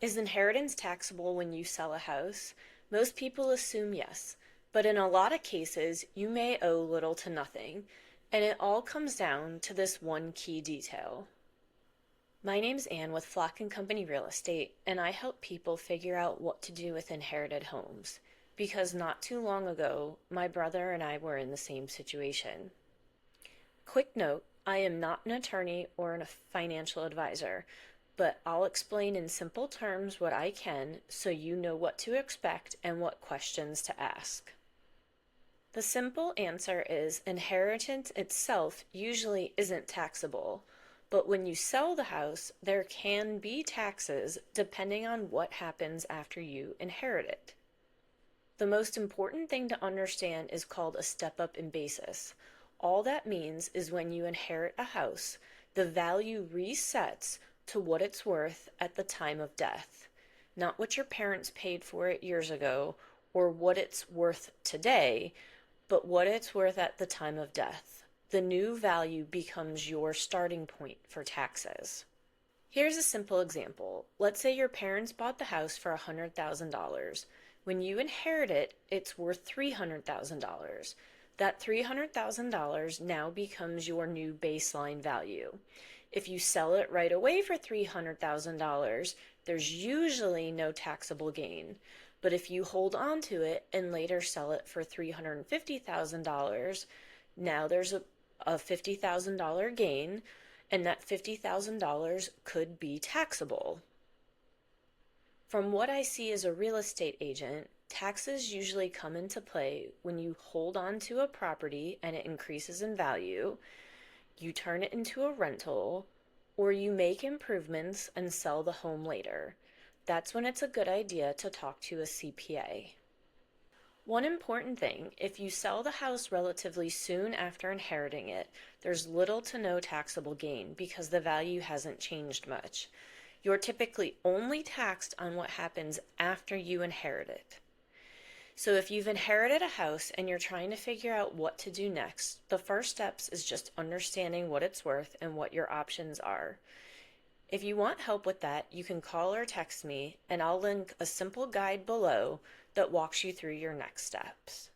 Is inheritance taxable when you sell a house? Most people assume yes, but in a lot of cases, you may owe little to nothing, and it all comes down to this one key detail. My name's Anne with Flock and Company Real Estate, and I help people figure out what to do with inherited homes. Because not too long ago, my brother and I were in the same situation. Quick note, I am not an attorney or a financial advisor, but I'll explain in simple terms what I can so you know what to expect and what questions to ask. The simple answer is inheritance itself usually isn't taxable, but when you sell the house, there can be taxes depending on what happens after you inherit it. The most important thing to understand is called a step up in basis. All that means is when you inherit a house, the value resets to what it's worth at the time of death, not what your parents paid for it years ago or what it's worth today, but what it's worth at the time of death. The new value becomes your starting point for taxes. Here's a simple example. Let's say your parents bought the house for $100,000. When you inherit it, it's worth $300,000. That $300,000 now becomes your new baseline value. If you sell it right away for $300,000, there's usually no taxable gain. But if you hold on to it and later sell it for $350,000, now there's a $50,000 gain, and that $50,000 could be taxable. From what I see as a real estate agent, taxes usually come into play when you hold on to a property and it increases in value, you turn it into a rental, or you make improvements and sell the home later. That's when it's a good idea to talk to a CPA. One important thing, if you sell the house relatively soon after inheriting it, there's little to no taxable gain because the value hasn't changed much. You're typically only taxed on what happens after you inherit it. So if you've inherited a house and you're trying to figure out what to do next, the first steps is just understanding what it's worth and what your options are. If you want help with that, you can call or text me, and I'll link a simple guide below that walks you through your next steps.